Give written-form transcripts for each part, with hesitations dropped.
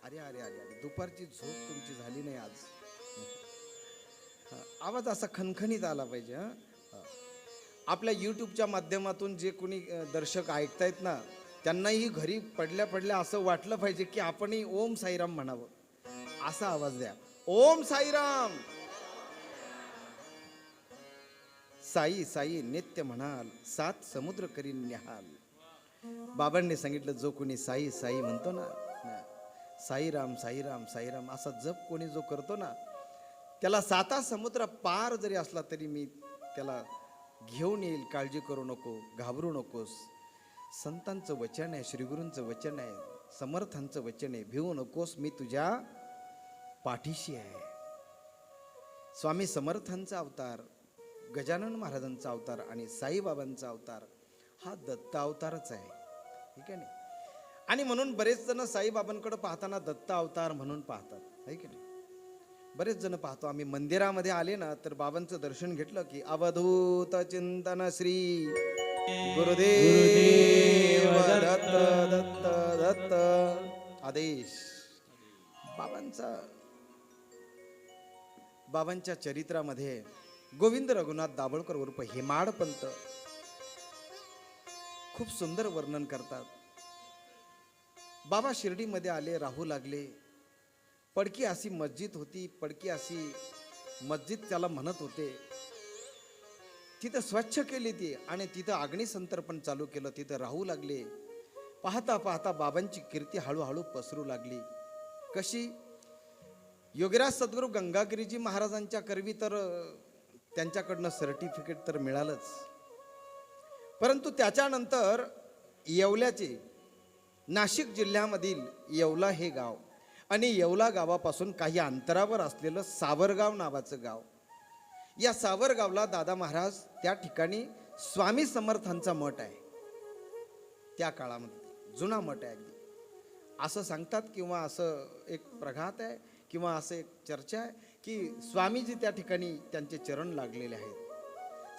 अरे अरे अरे अरे, दुपारची झोप तुमची झाली नाही आज. आवाज असा खणखणीत आला पाहिजे. आपल्या यूट्यूबच्या माध्यमातून जे कोणी दर्शक ऐकतायत ना, त्यांनाही घरी पडल्या पडल्या असं वाटलं पाहिजे की आपणही ओम साईराम म्हणावं. असा आवाज द्या, ओम साईराम. साई साई नित्य म्हणाल, सात समुद्र करीन न्याहाल. बाबांनी सांगितलं, जो कोणी साई साई म्हणतो ना, साईराम साईराम साईराम असा जप कोणी जो करतो ना, त्याला साता समुद्र पार जरी असला तरी मी त्याला घेऊन येईल. काळजी करू नको, घाबरू नकोस. संतांचं वचन आहे, श्रीगुरूंचं वचन आहे, समर्थांचं वचन आहे. भिवू नकोस, मी तुझ्या पाठीशी आहे. स्वामी समर्थांचा अवतार, गजानन महाराजांचा अवतार आणि साईबाबांचा अवतार हा दत्त अवतारच आहे. ठीक आहे नाही. आणि म्हणून बरेच जण साईबाबांकडे पाहताना दत्त अवतार म्हणून पाहतात, आहे की नाही. बरेच जण पाहतो आम्ही, मंदिरामध्ये आले ना तर बाबांचं दर्शन घेतलं की अवधूत चिंतन श्री गुरुदेव दत्त दत्त दत्त आदेश. बाबांच्या चरित्रामध्ये गोविंद रघुनाथ दाभोळकर उर्फ हेमाडपंत खूप सुंदर वर्णन करतात. बाबा शिर्डीमध्ये आले, राहू लागले. पडकी अशी मस्जिद होती, पडकी अशी मस्जिद त्याला म्हणत होते. तिथं स्वच्छ केली ती आणि तिथं अग्निसंतर्पण चालू केलं. तिथं राहू लागले. पाहता पाहता बाबांची कीर्ती हळूहळू पसरू लागली. कशी? योगीराज सद्गुरू गंगागिरीजी महाराजांच्या करवी तर त्यांच्याकडनं सर्टिफिकेट तर मिळालंच, परंतु त्याच्यानंतर येवल्याचे, नाशिक जिल्ह्यामधील येवला हे गाव आणि येवला गावापासून काही अंतरावर असलेलं सावरगाव नावाचं गाव, या सावरगावला दादा महाराज त्या ठिकाणी स्वामी समर्थांचा मठ आहे. त्या काळामध्ये जुना मठ आहे अगदी असं सांगतात, किंवा असं एक प्रघात आहे, किंवा असं एक चर्चा आहे की स्वामीजी त्या ठिकाणी त्यांचे चरण लागलेले आहेत.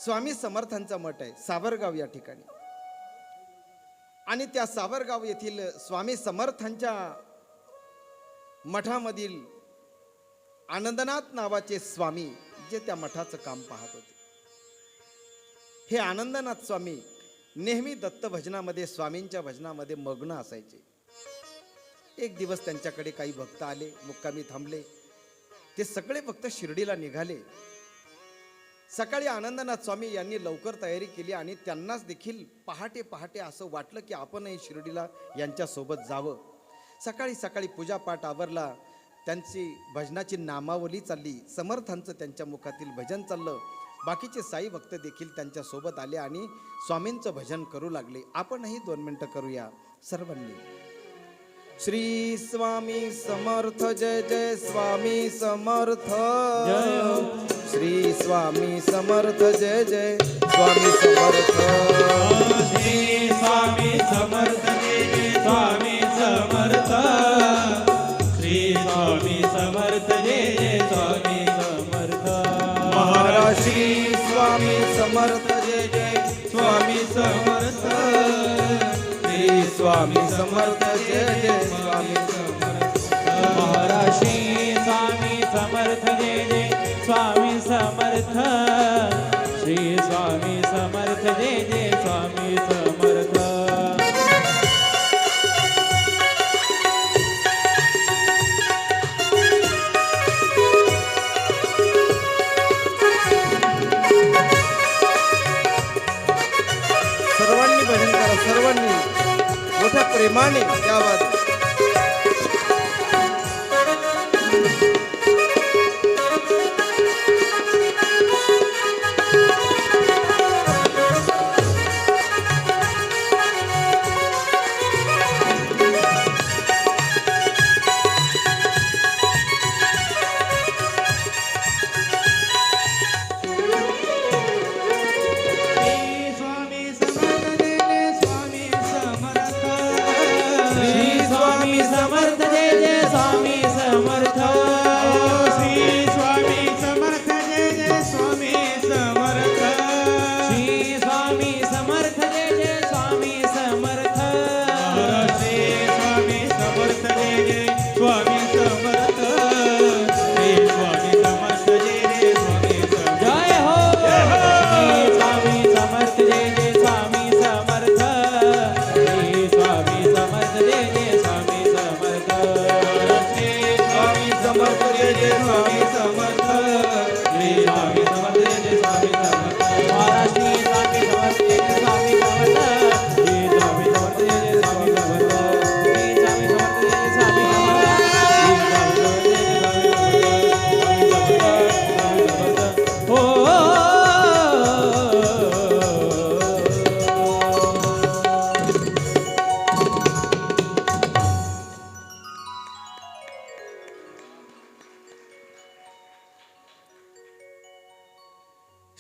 स्वामी समर्थांचा मठ आहे सावरगाव या ठिकाणी. आणि त्या सावरगाव येथील स्वामी समर्थांच्या मठामधील आनंदनाथ नावाचे स्वामी जे त्या मठाचं काम पाहत होते, हे आनंदनाथ स्वामी नेहमी दत्त भजनामध्ये, स्वामींच्या भजनामध्ये मग्न असायचे. एक दिवस त्यांच्याकडे काही भक्त आले, मुक्कामी थांबले. ते सगळे भक्त शिर्डीला निघाले. सकाळी आनंदनाथ स्वामी यांनी लवकर तयारी केली आणि त्यांनाच देखील पहाटे पहाटे असं वाटलं की आपणही शिर्डीला यांच्यासोबत जावं. सकाळी सकाळी पूजापाठ आवरला, त्यांची भजनाची नामावली चालली, समर्थांचं त्यांच्या मुखातील भजन चाललं. बाकीचे साई भक्त देखील त्यांच्यासोबत आले आणि स्वामींचं भजन करू लागले. आपणही 2 मिनिटं करूया सर्वांनी. श्री स्वामी समर्थ, जय जय स्वामी समर्थ, श्री स्वामी समर्थ, जय जय स्वामी समर्थ, श्री स्वामी समर्थ, जय जय स्वामी समर्थ, श्री स्वामी समर्थ, जय जय स्वामी समर्थ. महाराज श्री स्वामी समर्थ, जय जय स्वामी समर्थ, श्री स्वामी समर्थ, जय जय स्वामी समर्थ. महाराज श्री स्वामी समर्थ, जय जय स्वामी समर्थ, श्री स्वामी समर्थ, जय जय स्वामी समर्थ. सर्वांनी भजन करा, सर्वांनी मोठ्या प्रेमाने या आवाज.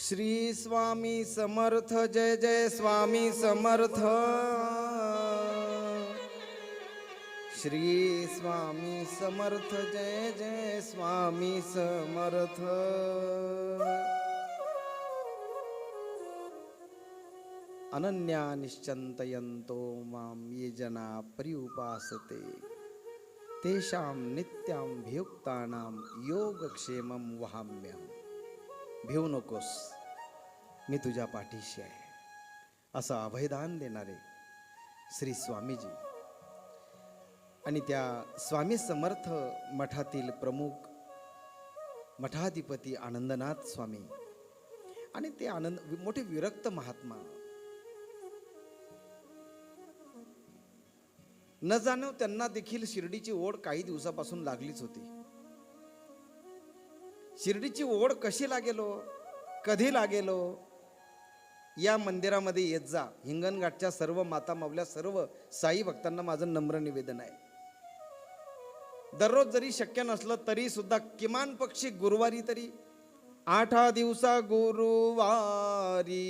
श्री स्वामी समर्थ जय जय स्वामी समर्थ श्री स्वामी समर्थ जय जय स्वामी समर्थ अनन्या निश्चंतयन्तो मां ये जना पर्युपासते तेषां नित्यां भियुक्तानां योगक्षेमं वहाम्यहम्. भिवू नकोस, मी तुझ्या पाठीशी आहे असं अभयदान देणारे श्री स्वामीजी आणि त्या स्वामी समर्थ मठातील प्रमुख मठाधिपती आनंदनाथ स्वामी आणि ते मोठे विरक्त महात्मा. न जाणव त्यांना देखील शिर्डीची ओढ काही दिवसापासून लागलीच होती. शिर्डीची ओढ कशी लागेलो, कधी लागेलो, या मंदिरामध्ये येत जा. हिंगणघाटच्या सर्व माता मावल्या सर्व साई भक्तांना माझं नम्र निवेदन आहे. दररोज जरी शक्य नसलं तरी सुद्धा किमान पक्षी गुरुवारी तरी 8 दिवसा गुरुवारी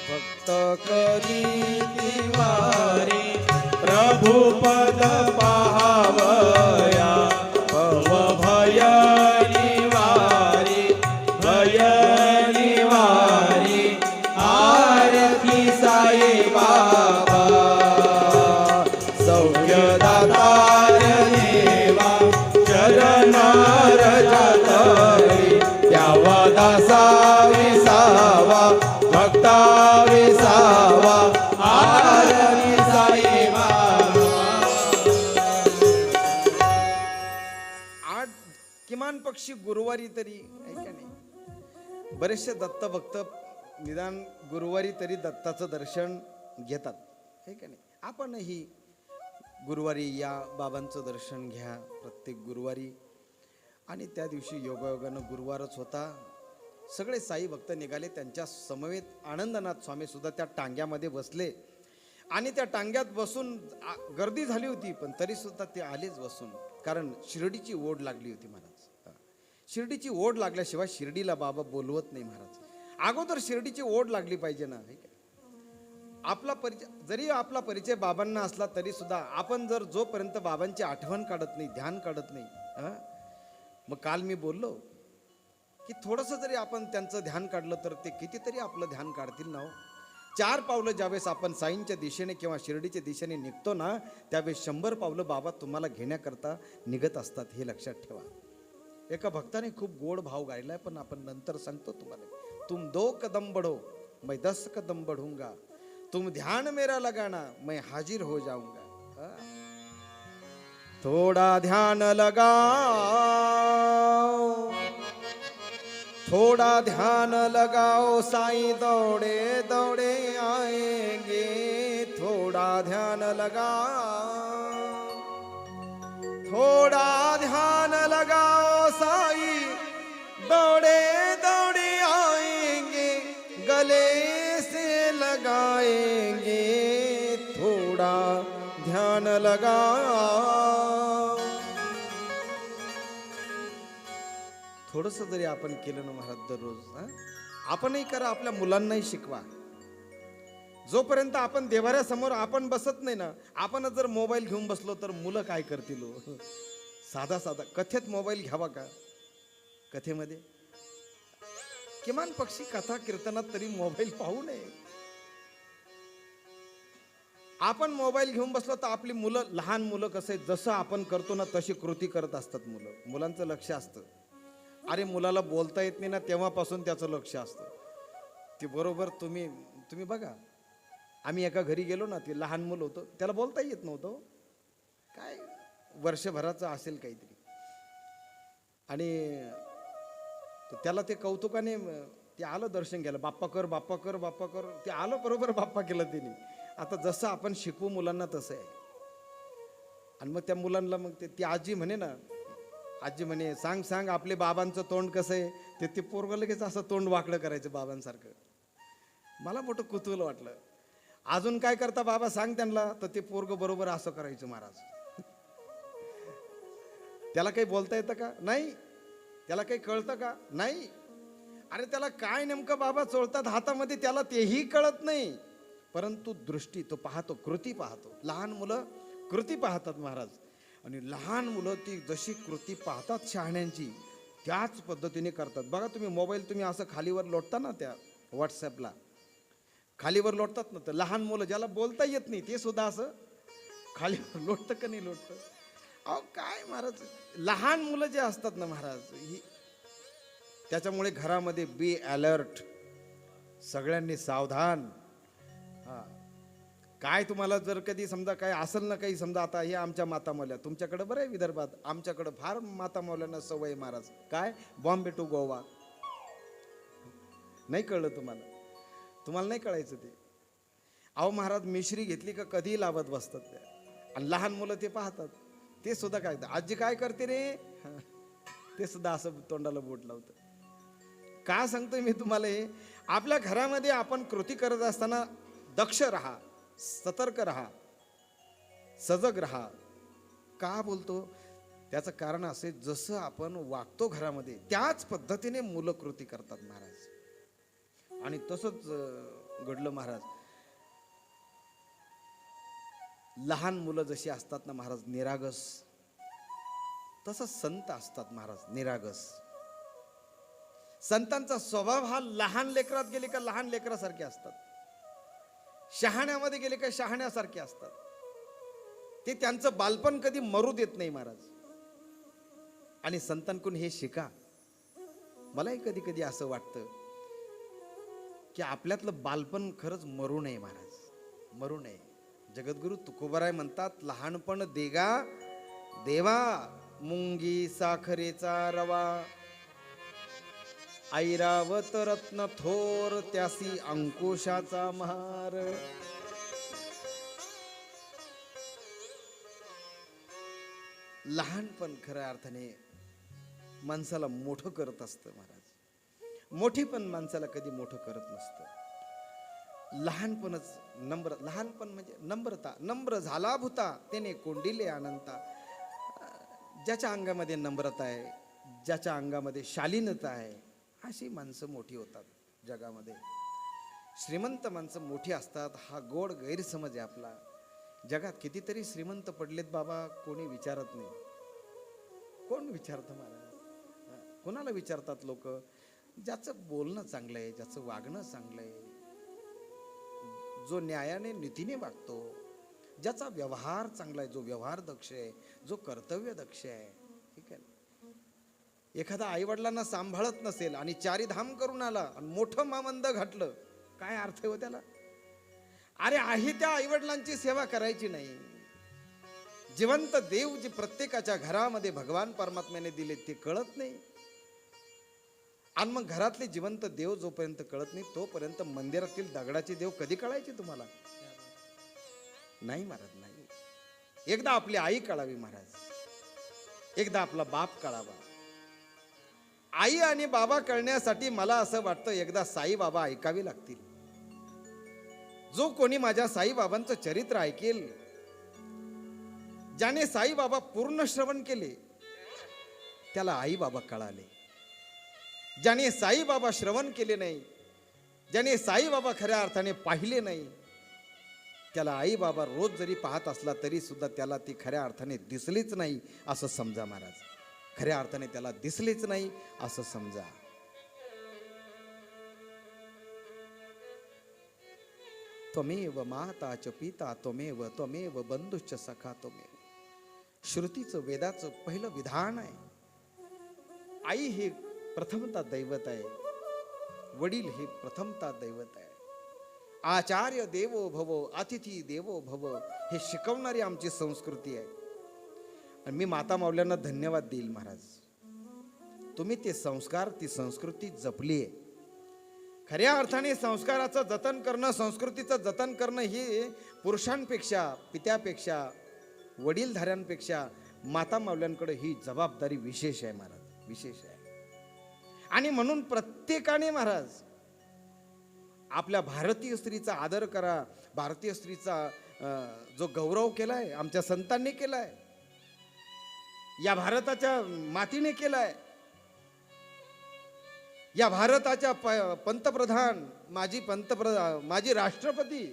भक्त करी वारी प्रभु पद पाहावया पव भय निवारी भय निवारी आरती साई बाबा सौख्यदातार देवा चरण रजतरी द्यावा दासा विसावा भक्ता विसावा आरती साई किमान पक्षी गुरुवारी तरी आहे का नाही. बरेचसे दत्त भक्त निदान गुरुवारी तरी दत्ताचं दर्शन घेतात आहे का नाही. आपणही गुरुवारी या बाबांचं दर्शन घ्या प्रत्येक गुरुवारी. आणि त्या दिवशी योगायोगानं गुरुवारच होता. सगळे साई भक्त निघाले. त्यांच्या समवेत आनंदनाथ स्वामी सुद्धा त्या टांग्यामध्ये बसले आणि त्या टांग्यात बसून गर्दी झाली होती पण तरी सुद्धा ते आलेच बसून. कारण शिर्डीची ओढ लागली होती महाराज. शिर्डीची ओढ लागल्याशिवाय शिर्डीला बाबा बोलवत नाही महाराज. अगोदर शिर्डीची ओढ लागली पाहिजे ना. आपला परिचय जरी आपला परिचय बाबांना असला तरी सुद्धा आपण जर जोपर्यंत बाबांची आठवण काढत नाही, ध्यान काढत नाही. मग काल मी बोललो की थोडंसं जरी आपण त्यांचं ध्यान काढलं तर ते कितीतरी आपलं ध्यान काढतील ना. 4 पावलं ज्यावेळेस आपण साईंच्या दिशेने किंवा शिर्डीच्या दिशेने निघतो ना त्यावेळेस 100 पावलं बाबा तुम्हाला घेण्याकरता निघत असतात. हे लक्षात ठेवा. एका भक्ताने खूप गोड भाव गायलाय पण आपण नंतर सांगतो तुम्हाला. तुम 2 कदम बढ़ो मैं 10 कदम बढ़ूंगा, तुम ध्यान मेरा लगाना मैं हाजिर हो जाऊंगा. थोड़ा ध्यान लगाओ, थोड़ा ध्यान लगाओ साईं दौड़े दौड़े आएंगे. थोड़ा ध्यान लगाओ, थोड़ा ध्यान लगाओ साईं दौड़े दौड़े आएंगे. गले से लगाएंगे थोड़ा ध्यान लगाओ. थोडंसं जरी आपण केलं ना महाराज दररोज, आपणही करा, आपल्या मुलांनाही शिकवा. जोपर्यंत आपण देवाऱ्यासमोर आपण बसत नाही ना, आपण जर मोबाईल घेऊन बसलो तर मुलं काय करतील. साधा साधा कथेत मोबाईल घ्यावा का. कथेमध्ये किमान पक्षी कथा कीर्तनात तरी मोबाईल पाहू नये. आपण मोबाईल घेऊन बसलो तर आपली मुलं, लहान मुलं कसं आहे जसं आपण करतो ना तशी कृती करत असतात मुलं. मुलांचं लक्ष असतं. अरे मुलाला बोलता येत नाही ना तेव्हापासून त्याचं लक्ष असतं. ते बरोबर तुम्ही बघा. आम्ही एका घरी गेलो ना, ते लहान मुलं होतं, त्याला बोलता येत नव्हतं. काय वर्षभराचं असेल काहीतरी. आणि त्याला ते कौतुकाने ते आलं दर्शन घ्यायला. बाप्पा कर बाप्पा कर बाप्पा कर. ते आलं बरोबर बाप्पा केलं त्यांनी. आता जसं आपण शिकवू मुलांना तसं आहे. आणि मग त्या मुलांना मग ती आजी म्हणे ना, आजी म्हणे सांग सांग आपले बाबांचं तोंड कसं आहे. ते पोरग लगेच असं तोंड वाकडं करायचं बाबांसारखं. मला मोठं कुतूहल वाटलं. अजून काय करता बाबा सांग त्यांना. तर ते पोरग बरोबर असं करायचं महाराज. त्याला काही बोलता येतं का नाही. त्याला काही कळतं का नाही. अरे त्याला काय नेमकं बाबा चोळतात हातामध्ये त्याला तेही कळत नाही, परंतु दृष्टी तो पाहतो, कृती पाहतो. लहान मुलं कृती पाहतात महाराज, आणि लहान मुलं ती जशी कृती पाहतात शहाण्यांची त्याच पद्धतीने करतात. बघा तुम्ही मोबाईल तुम्ही असं खालीवर लोटता ना, त्या व्हॉट्सॲपला खालीवर लोटतात ना, तर लहान मुलं ज्याला बोलता येत नाही ते सुद्धा असं खालीवर लोटतं का नाही लोटतं. अहो काय महाराज, लहान मुलं जे असतात ना महाराज, ही त्याच्यामुळे घरामध्ये बी अलर्ट, सगळ्यांनी सावधान. हा, काय तुम्हाला जर कधी समजा काय असेल ना, काही समजा आता हे आमच्या मातामौल्या, तुमच्याकडे बरं आहे विदर्भात, आमच्याकडे फार मातामौल्यांना सवय महाराज, काय बॉम्बे टू गोवा. नाही कळलं तुम्हाला, तुम्हाला नाही कळायचं ते. अहो महाराज, मिश्री घेतली का कधीही लावत बसतात त्या, आणि लहान मुलं ते पाहतात, ते सुद्धा काय, आजी काय करते रे, ते सुद्धा असं तोंडाला बोट लावतं. का सांगतोय मी तुम्हाला हे, आपल्या घरामध्ये आपण कृती करत असताना दक्ष राहा, सतर्क राहा, सजग राहा. का बोलतो, त्याचं कारण असे, जसं आपण वागतो घरामध्ये त्याच पद्धतीने मुलं कृती करतात महाराज. आणि तसंच घडलं महाराज. लहान मुलं जशी असतात ना महाराज निरागस, तसं संत असतात महाराज निरागस. संतांचा स्वभाव हा लहान लेकरात गेले का लहान लेकरासारखे असतात, शहाण्यामध्ये गेले का शहाण्यासारखे असतात. ते त्यांचं बालपण कधी मरू देत नाही महाराज. आणि संतांकडून हे शिका. मलाही कधी कधी असं वाटतं की आपल्यातलं बालपण खरंच मरू नये महाराज, मरू नये. जगद्गुरु तुकोबाराय म्हणतात, लहानपण देगा देवा, मुंगी साखरेचा रवा, ऐरावत रत्न थोर, त्यासी अंकुशाचा महार. लहानपण खऱ्या अर्थाने माणसाला मोठं करत असतं महाराज. मोठे पण माणसाला कधी मोठं करत नसतं. लहानपणच नम्र, लहानपण म्हणजे नम्रता. नम्र झाला भूता त्याने कोंडिले अनंता. ज्याच्या अंगामध्ये नम्रता आहे, ज्याच्या अंगामध्ये शालीनता आहे, अशी माणसं मोठी होतात जगामध्ये. श्रीमंत माणसं मोठी असतात, हा गोड गैरसमज आहे आपला. जगात कितीतरी श्रीमंत पडलेत बाबा, कोणी विचारत नाही. कोण विचारतं मला, कोणाला विचारतात लोक? ज्याचं बोलणं चांगलं आहे, ज्याचं वागणं चांगलं आहे, जो न्यायाने नीतीने वागतो, ज्याचा व्यवहार चांगला आहे, जो व्यवहार दक्ष आहे, जो कर्तव्य दक्ष आहे. ठीक आहे. एखादा आईवडिलांना सांभाळत नसेल आणि चारीधाम करून आला आणि मोठं मामंद घातलं, काय अर्थ आहे हो त्याला? अरे आहे त्या आईवडिलांची सेवा करायची नाही. जिवंत देव जे प्रत्येकाच्या घरामध्ये भगवान परमात्म्याने दिले ते कळत नाही. आणि मग घरातले जिवंत देव जोपर्यंत कळत नाही तोपर्यंत मंदिरातील दगडाचे देव कधी कळायचे तुम्हाला? नाही महाराज, नाही. एकदा आपली आई कळावी महाराज, एकदा आपला बाप कळावा. आई आणि बाबा कळण्यासाठी मला असं वाटतं एकदा साई बाबा ऐकावे लागतील. जो कोणी माझ्या साई बाबांचं चरित्र ऐकेल, ज्याने साई बाबा पूर्ण श्रवण केले, त्याला आई बाबा कळाले. ज्याने साई बाबा श्रवण केले नाही, ज्याने साई बाबा खऱ्या अर्थाने पाहिले नाही, त्याला आई बाबा रोज जरी पाहत असला तरी सुद्धा त्याला ती खऱ्या अर्थाने दिसलीच नाही असं समजा महाराज. खऱ्या अर्थाने त्याला दिसलीच नाही असं समजा. त्वमेव माता च पिता त्वमेव, त्वमेव बंधुश्च सखा त्वमेव. श्रुतीचं वेदाचं पहिलं विधान आहे. आई हे प्रथमता दैवत आहे, वडील हे प्रथमता दैवत आहे. आचार्य देवो भव, अतिथी देवो भव, हे शिकवणारी आमची संस्कृती आहे. आणि मी माता माऊल्यांना धन्यवाद देईल महाराज. तुम्ही ते संस्कार, ती संस्कृती जपली आहे. खऱ्या अर्थाने संस्काराचं जतन करणं, संस्कृतीचं जतन करणं हे पुरुषांपेक्षा, पित्यापेक्षा, वडीलधाऱ्यांपेक्षा माता माऊल्यांकडे ही जबाबदारी विशेष आहे महाराज, विशेष आहे. आणि म्हणून प्रत्येकाने महाराज आपल्या भारतीय स्त्रीचा आदर करा. भारतीय स्त्रीचा जो गौरव केलाय आमच्या संतांनी केलाय, या भारताच्या मातीने केलाय, या भारताच्या पंतप्रधान, माजी राष्ट्रपती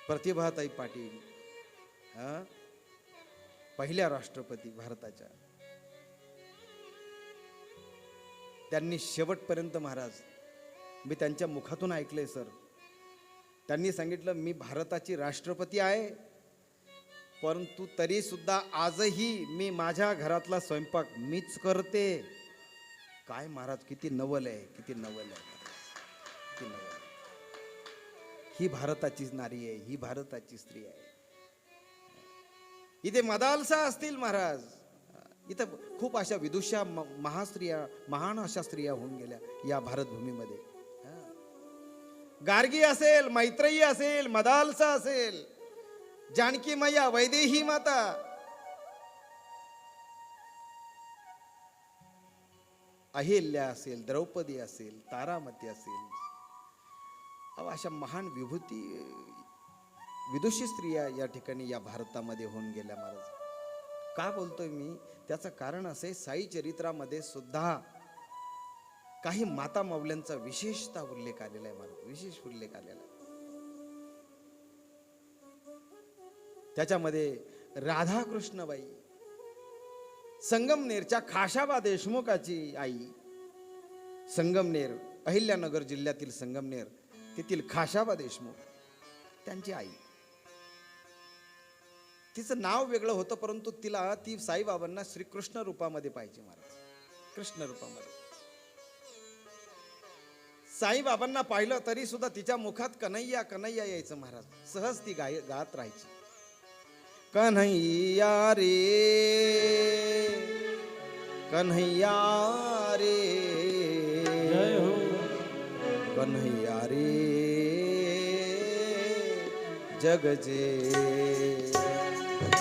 प्रतिभाताई पाटील, पहिल्या राष्ट्रपती भारताच्या, त्यांनी शेवटपर्यंत महाराज, मी त्यांच्या मुखातून ऐकले सर, त्यांनी सांगितलं मी भारताची राष्ट्रपती आहे, परंतु तरी सुद्धा आजही मी माझ्या घरातला स्वयंपाक मीच करते. काय महाराज, किती नवल आहे, किती नवल आहे, किती नवल आहे. ही भारताची नारी आहे, ही भारताची स्त्री आहे. इथे मदालसा असतील महाराज, इथं खूप अशा विदुषा महास्त्रिया, महान अशा स्त्रिया होऊन गेल्या या भारतभूमीमध्ये. गार्गी असेल, मैत्रेयी असेल, मदालसा असेल, जानकी मैया, वैदेही माता, अहिल्या असेल, द्रौपदी असेल, तारामती असेल, अशा महान विभूती विदुषी स्त्रिया या ठिकाणी या भारतामध्ये होऊन गेल्या महाराज. का बोलतोय मी, त्याचं कारण असे, साई चरित्रामध्ये सुद्धा काही माता माऊल्यांचा विशेषतः उल्लेख आलेला आहे महाराज, विशेष उल्लेख आलेला आहे. त्याच्यामध्ये राधाकृष्णबाई, संगमनेरच्या खाशाबा देशमुखाची आई, संगमनेर, अहिल्यानगर जिल्ह्यातील संगमनेर, तेथील खाशाबा देशमुख, त्यांची आई. तिचं नाव वेगळं होतं, परंतु ती साईबाबांना श्रीकृष्ण रूपामध्ये पाहिजे महाराज, कृष्ण रूपामध्ये. साईबाबांना पाहिलं तरी सुद्धा तिच्या मुखात कन्हैया कन्हैया यायचं महाराज, सहज ती गात राहायची. कन्हैया रे कन्हैया रे, जय हो कन्हैया रे जग जे,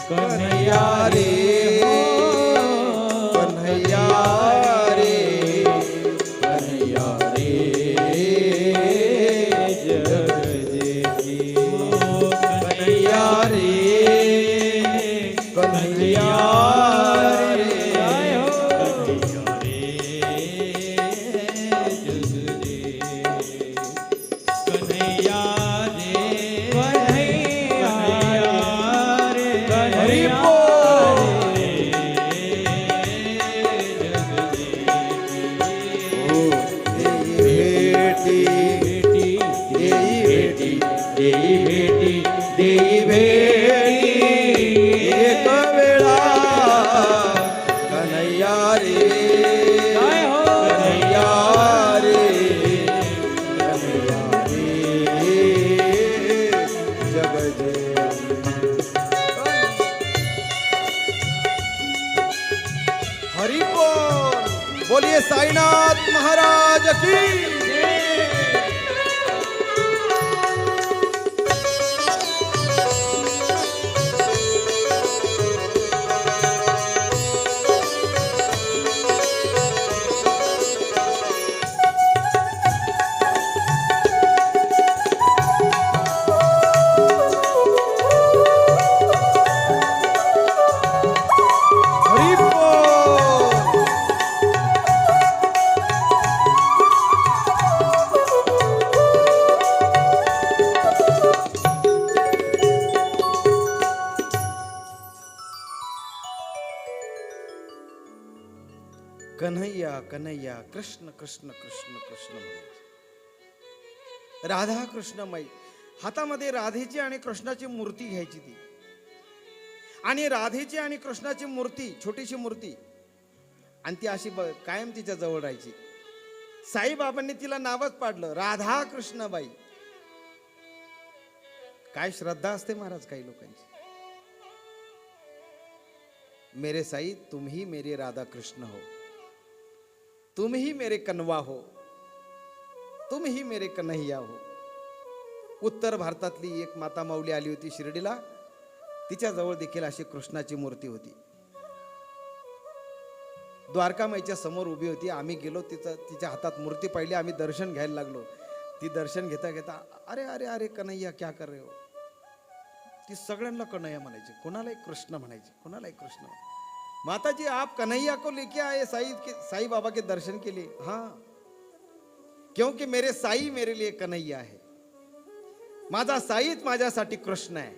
कन्हैया रे कन्हैया रे, कन्हैया रे जग जेठी, कन्हैया रे कन्हैया रे, कन्हैया रे जग जे, कन्हैया रे देई भेटी एक वेळा, कन्हैया रे कन्हैया रे, कन्हैया रे जग जे. हरि बोल, बोलिए साईनाथ महाराज की. कन्हैया कन्हैया, कृष्ण कृष्ण कृष्ण कृष्ण म्हणायचे. राधा कृष्णमयी, हातामध्ये राधेची आणि कृष्णाची मूर्ती घ्यायची ती, आणि राधेची आणि कृष्णाची मूर्ती, छोटीशी मूर्ती, आणि ती अशी कायम तिच्या जवळ राहायची. साईबाबांनी तिला नावच पाडलं राधा कृष्णबाई. काय श्रद्धा असते महाराज काही लोकांची. मेरे साई, तुम ही मेरे राधा कृष्ण हो, तुम ही मेरे कन्वा हो, तुम ही मेरे कन्हैया हो. उत्तर भारतातली एक माता माऊली आली होती शिर्डीला, तिच्या जवळ देखील अशी कृष्णाची मूर्ती होती. द्वारकामाईच्या समोर उभी होती. आम्ही गेलो, तिच्या हातात मूर्ती पाहिली, आम्ही दर्शन घ्यायला लागलो. ती दर्शन घेता घेता अरे अरे अरे कन्हैया क्या कर रहे हो. ती सगळ्यांना कन्हैया म्हणायची, कोणालाही कृष्ण म्हणायची, कोणालाही कृष्ण. माता जी आप कन्हैया को लेके आए साईं बाबा के दर्शन के लिए? हाँ, क्योंकि मेरे साई मेरे लिए कन्हैया है, माझा साईच माझ्यासाठी कृष्ण आहे.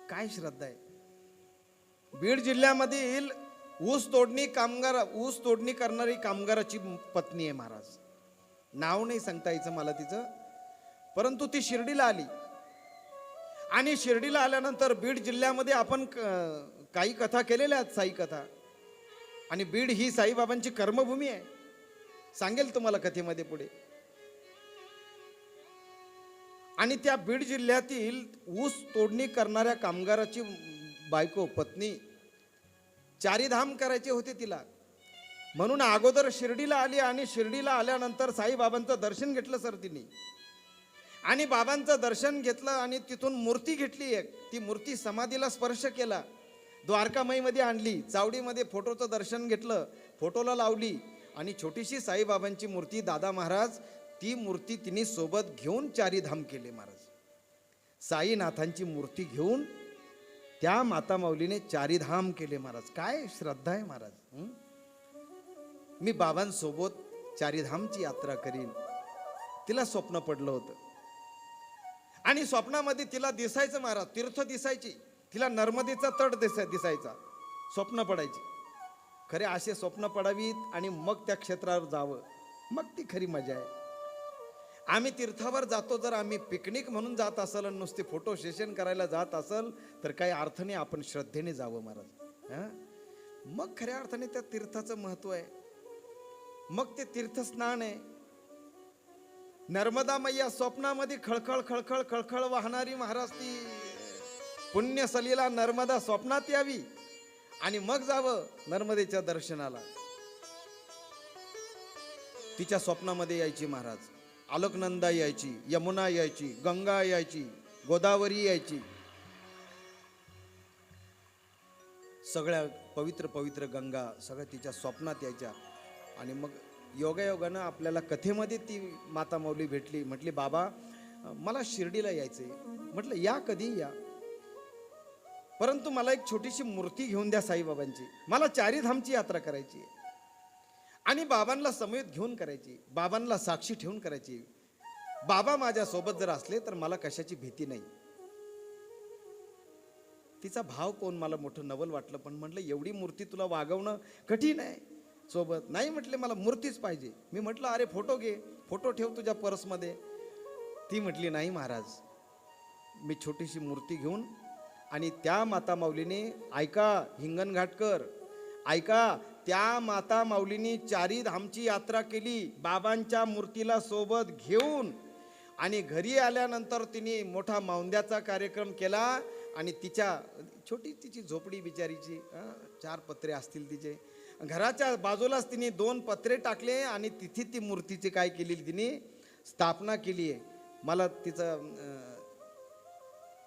काय श्रद्धा आहे. बीड जिल्ह्यामधील ऊस तोडणी करणारी कामगाराची पत्नी आहे महाराज. नाव नाही सांगता यायचं मला तिचं, परंतु ती शिर्डीला आली आणि शिर्डीला आल्यानंतर बीड जिल्ह्यामध्ये आपण काही कथा केलेल्या आहेत, साई कथा. आणि बीड ही साईबाबांची कर्मभूमी आहे, सांगेल तुम्हाला कथेमध्ये पुढे. आणि त्या बीड जिल्ह्यातील ऊस तोडणी करणाऱ्या कामगाराची बायको पत्नी चारीधाम करायचे होते तिला, म्हणून अगोदर शिर्डीला आली. आणि शिर्डीला आल्यानंतर साईबाबांचं दर्शन घेतलं सर तिने. आणि बाबांचं दर्शन घेतलं आणि तिथून मूर्ती घेतली एक. ती मूर्ती समाधीला स्पर्श केला, द्वारकामाईमध्ये आणली, चावडीमध्ये फोटोचं दर्शन घेतलं, फोटोला लावली. आणि छोटीशी साईबाबांची मूर्ती दादा महाराज, ती मूर्ती तिने सोबत घेऊन चारीधाम केले महाराज. साईनाथांची मूर्ती घेऊन त्या माता माऊलीने चारीधाम केले महाराज. काय श्रद्धा आहे महाराज. मी बाबांसोबत चारीधामची यात्रा करीन. तिला स्वप्न पडलं होतं आणि स्वप्नामध्ये तिला दिसायचं महाराज, तीर्थ दिसायची, तिला नर्मदेचा तट दिसायचा, स्वप्न पडायची. खरे असे स्वप्न पडावीत आणि मग त्या क्षेत्रावर जावं, मग ती खरी मजा आहे. आम्ही तीर्थावर जातो, जर आम्ही पिकनिक म्हणून जात असेल आणि नुसते फोटो सेशन करायला जात असेल तर काही अर्थ नाही. आपण श्रद्धेने जावं महाराज. मग खऱ्या अर्थाने त्या तीर्थाचं महत्व आहे. मग ते तीर्थस्नान आहे. नर्मदा मैया स्वप्नामध्ये खळखळ खळखळ खळखळ वाहणारी महाराज, ती पुण्यसलीला नर्मदा स्वप्नात यावी आणि मग जावं नर्मदेच्या दर्शनाला. तिच्या स्वप्नामध्ये यायची महाराज. अलकनंदा यायची, यमुना यायची, गंगा यायची, गोदावरी यायची. सगळ्या पवित्र पवित्र गंगा सगळ्या तिच्या स्वप्नात यायच्या. आणि मग योगायोगानं आपल्याला कथेमध्ये ती माता माऊली भेटली. म्हटली बाबा मला शिर्डीला यायचंय. म्हटलं या, कधी या, परंतु मला एक छोटीशी मूर्ती घेऊन द्या साईबाबांची. मला चारीधामची यात्रा करायची आणि बाबांना समेत घेऊन करायची, बाबांना साक्षी ठेवून करायची. बाबा माझ्या सोबत जर असले तर मला कशाची भीती नाही. तिचा भाव कोण मला मोठं नवल वाटलं. पण म्हटलं एवढी मूर्ती तुला वागवणं कठीण आहे सोबत. नाही म्हटले मला मूर्तीच पाहिजे. मी म्हटलं अरे फोटो घे, फोटो ठेव तुझ्या पर्समध्ये. ती म्हटली नाही महाराज, मी छोटीशी मूर्ती घेऊन. आणि त्या माता माऊलीने, ऐका हिंगणघाटकर, ऐका, त्या माता माऊलीने चारीधामची यात्रा केली बाबांच्या मूर्तीला सोबत घेऊन. आणि घरी आल्यानंतर तिने मोठा मौंद्याचा कार्यक्रम केला. आणि तिची झोपडी बिचारीची, 4 पत्रे असतील तिचे, घराच्या बाजूलाच तिने 2 पत्रे टाकले आणि तिथे ती मूर्तीची काय केली, तिने स्थापना केली आहे. मला तिचं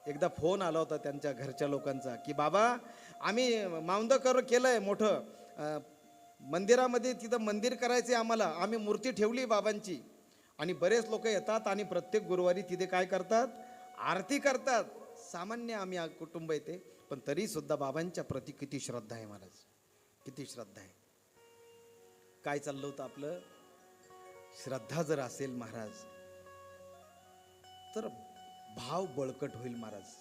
एकदा फोन आला होता त्यांच्या घरच्या लोकांचा की बाबा आम्ही मौंद केलंय मोठं, मंदिरामध्ये तिथं मंदिर करायचे आम्हाला, आम्ही मूर्ती ठेवली बाबांची. आणि बरेच लोक येतात आणि प्रत्येक गुरुवारी तिथे काय करतात, आरती करतात. सामान्य आम्ही कुटुंब येते, पण तरी सुद्धा बाबांच्या प्रती किती श्रद्धा आहे महाराज, किती श्रद्धा आहे. काय चाललं होतं आपलं, श्रद्धा जर असेल महाराज तर भाव बळकट होईल महाराज.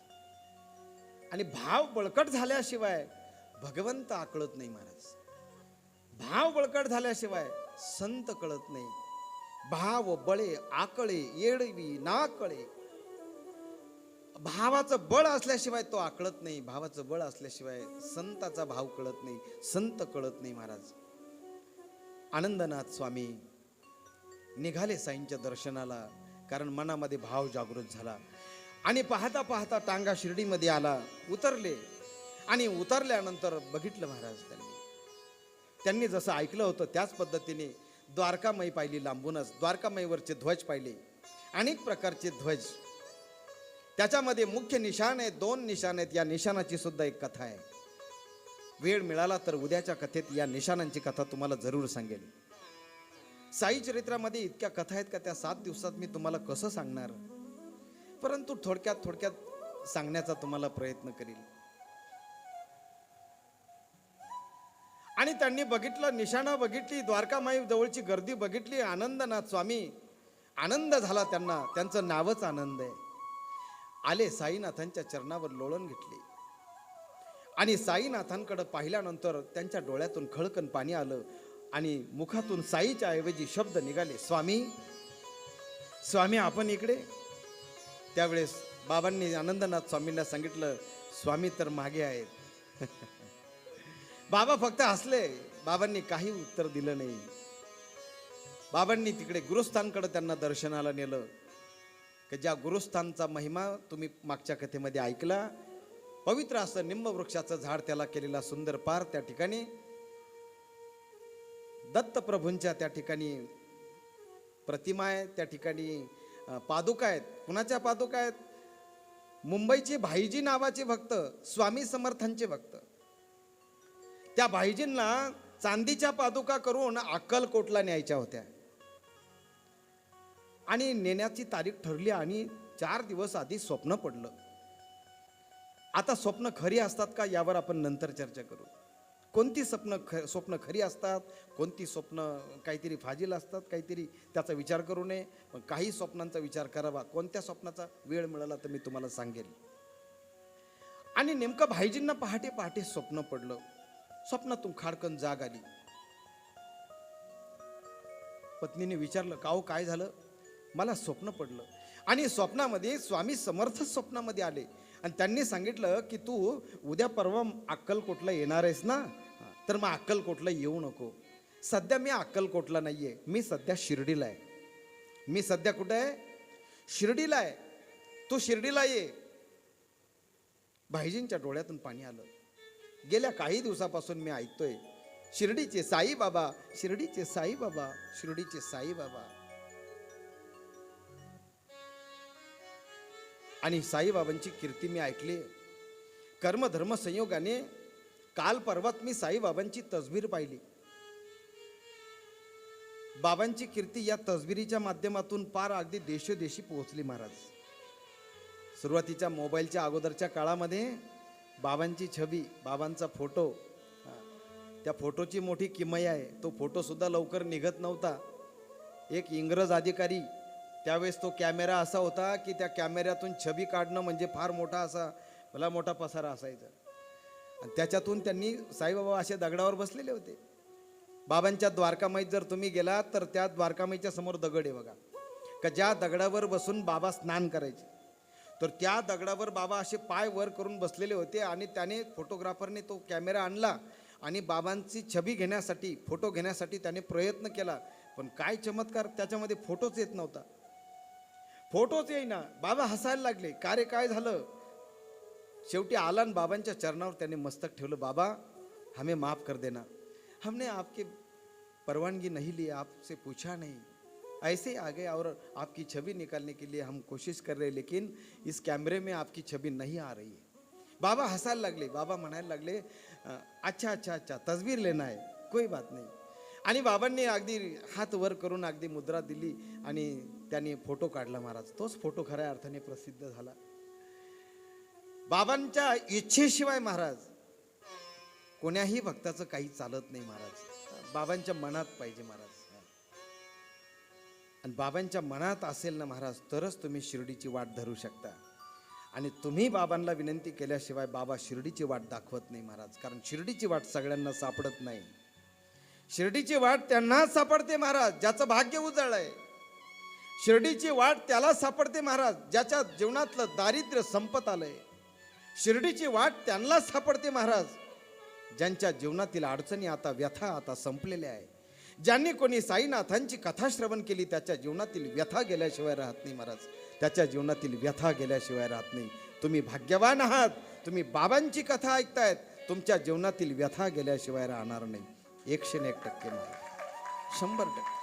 आणि भाव बळकट झाल्याशिवाय भगवंत आकळत नाही महाराज. भाव बळकट झाल्याशिवाय संत कळत नाही. भाव बळे आकळे येडवी ना कळे. भावाचं बळ असल्याशिवाय तो आकळत नाही. भावाचं बळ असल्याशिवाय संताचा भाव कळत नाही, संत कळत नाही महाराज. आनंदनाथ स्वामी निघाले साईंच्या दर्शनाला, कारण मनामध्ये भाव जागृत झाला. आणि पाहता पाहता टांगा शिर्डीमध्ये आला, उतरले. आणि उतरल्यानंतर बघितलं महाराज, त्यांनी जसं ऐकलं होतं त्याच पद्धतीने द्वारकामाई पाहिली लांबूनच. द्वारकामाईवरचे ध्वज पाहिले, अनेक प्रकारचे ध्वज. त्याच्यामध्ये मुख्य निशाण आहेत, 2 निशाण आहेत. या निशाणाची सुद्धा एक कथा आहे. वेळ मिळाला तर उद्याच्या कथेत या निशाणांची कथा तुम्हाला जरूर सांगेल. साई चरित्रामध्ये इतक्या कथा आहेत का त्या 7 दिवसात मी तुम्हाला कसं सांगणार, परंतु थोडक्यात सांगण्याचा तुम्हाला प्रयत्न करील. आणि त्यांनी बघितलं, निशाणा बघितली, द्वारकामाई जवळची गर्दी बघितली. आनंदनाथ स्वामी, आनंद झाला त्यांना, त्यांचं नावच आनंद आहे. आले, साईनाथांच्या चरणावर लोळण घेतली आणि साईनाथांकडे पाहिल्यानंतर त्यांच्या डोळ्यातून खळकन पाणी आलं आणि मुखातून साईच्या ऐवजी शब्द निघाले, स्वामी, स्वामी आपण इकडे. त्यावेळेस बाबांनी आनंदनाथ स्वामींना सांगितलं, स्वामी तर मागे आहेत. बाबा फक्त हसले. बाबांनी काही उत्तर दिलं नाही. बाबांनी तिकडे गुरुस्थानकडे त्यांना दर्शनाला नेलं, की ज्या गुरुस्थानचा महिमा तुम्ही मागच्या कथेमध्ये ऐकला. पवित्र असं निंबवृक्षाचं झाड, त्याला केलेला सुंदर पार, त्या ठिकाणी दत्तप्रभूंच्या त्या ठिकाणी प्रतिमा आहे, त्या ठिकाणी पादुका आहेत. कुणाच्या पादुका आहेत? मुंबईचे भाईजी नावाचे भक्त, स्वामी समर्थांचे भक्त. त्या भाईजींना चांदीच्या पादुका करून अक्कलकोटला न्यायच्या होत्या आणि नेण्याची तारीख ठरली आणि 4 दिवस आधी स्वप्न पडलं. आता स्वप्न खरी असतात का यावर आपण नंतर चर्चा करू. कोणती स्वप्न खरी असतात, कोणती स्वप्न काहीतरी फाजील असतात, काहीतरी त्याचा विचार करू नये. पण काही स्वप्नांचा विचार करावा. कोणत्या स्वप्नाचा वेळ मिळाला तर मी तुम्हाला सांगेल. आणि नेमकं भाईजींना पहाटे पहाटे स्वप्न पडलं. स्वप्नातून खाडकन जाग आली. पत्नीने विचारलं, का हो काय झालं? मला स्वप्न पडलं. आणि स्वप्नामध्ये स्वामी समर्थ स्वप्नामध्ये आले आणि त्यांनी सांगितलं की तू उद्या परवा अक्कलकोटला येणार आहेस ना, तर मग अक्कलकोटला येऊ नको. सध्या मी अक्कलकोटला नाहीये, मी सध्या शिर्डीला आहे. मी सध्या कुठे आहे? शिर्डीला आहे. तू शिर्डीला ये. भाईजींच्या डोळ्यातून पाणी आलं. गेल्या काही दिवसापासून मी ऐकतोय, शिर्डीचे साई बाबा, शिर्डीचे साई बाबा, शिर्डीचे साई बाबा. आणि साईबाबांची कीर्ती मी ऐकली. कर्मधर्म संयोगाने काल परवात मी साईबाबांची तसबीर पाहिली. बाबांची कीर्ती या तसबिरीच्या माध्यमातून पार अगदी देशोदेशी पोहोचली महाराज. सुरुवातीच्या मोबाईलच्या अगोदरच्या काळामध्ये बाबांची छबी, बाबांचा फोटो, त्या फोटोची मोठी किमया आहे. तो फोटो सुद्धा लवकर निघत नव्हता. एक इंग्रज अधिकारी, त्यावेळेस तो कॅमेरा असा होता की त्या कॅमेऱ्यातून छबी काढणं म्हणजे फार मोठा असा भला मोठा पसारा असायचा. आणि त्याच्यातून त्यांनी साईबाबा असे दगडावर बसलेले होते. बाबांच्या द्वारकामाईत जर तुम्ही गेलात तर त्या द्वारकामाईच्या समोर दगड आहे बघा, का ज्या दगडावर बसून बाबा स्नान करायचे. तर त्या दगडावर बाबा असे पाय वर करून बसलेले होते आणि त्याने फोटोग्राफरने तो कॅमेरा आणला आणि बाबांची छबी घेण्यासाठी, फोटो घेण्यासाठी त्याने प्रयत्न केला. पण काय चमत्कार, त्याच्यामध्ये फोटोच येत नव्हता. फोटोच येईना. बाबा हसायला लागले, का रे काय झालं? शेवटी आला आणि बाबांच्या चरणावर त्याने मस्तक ठेवलं. बाबा हमें माफ कर देना, हमने आपकी परवानगी नहीं ली, आपसे पूछा नहीं, ऐसे ही आ गए और आपकी छवि निकालने के लिए हम कोशिश कर रहे हैं, लेकिन इस कैमरे में आपकी छवि नहीं आ रही है. बाबा हसायला लागले. बाबा म्हणायला लागले, अच्छा अच्छा अच्छा, तस्वीर लेना है, कोई बात नहीं. आणि बाबांनी अगदी हात वर करून अगदी मुद्रा दिली आणि त्यांनी फोटो काढला महाराज. तोच फोटो खऱ्या अर्थाने प्रसिद्ध झाला. बाबांच्या इच्छेशिवाय महाराज कोण्याही भक्ताचं काही चालत नाही महाराज. बाबांच्या मनात पाहिजे महाराज. आणि बाबांच्या मनात असेल ना महाराज, तरच तुम्ही शिर्डीची वाट धरू शकता. आणि तुम्ही बाबांना विनंती केल्याशिवाय बाबा शिर्डीची वाट दाखवत नाही महाराज. कारण शिर्डीची वाट सगळ्यांना सापडत नाही. शिर्डीची वाट त्यांनाच सापडते महाराज ज्याचं भाग्य उजळलंय. शिर्डीची वाट त्याला सापडते महाराज ज्याच्या जीवनातलं दारिद्र्य संपत आलंय. शिर्डीची वाट त्यांना सापडते महाराज ज्यांच्या जीवनातील अडचणी आता, व्यथा आता संपलेल्या आहे. ज्यांनी कोणी साईनाथांची कथा श्रवण केली त्याच्या जीवनातील व्यथा गेल्याशिवाय राहत नाही महाराज. त्याच्या जीवनातील व्यथा गेल्याशिवाय राहत नाही. तुम्ही भाग्यवान आहात. तुम्ही बाबांची कथा ऐकतायत. तुमच्या जीवनातील व्यथा गेल्याशिवाय राहणार नाही. 101% महाराज, 100%.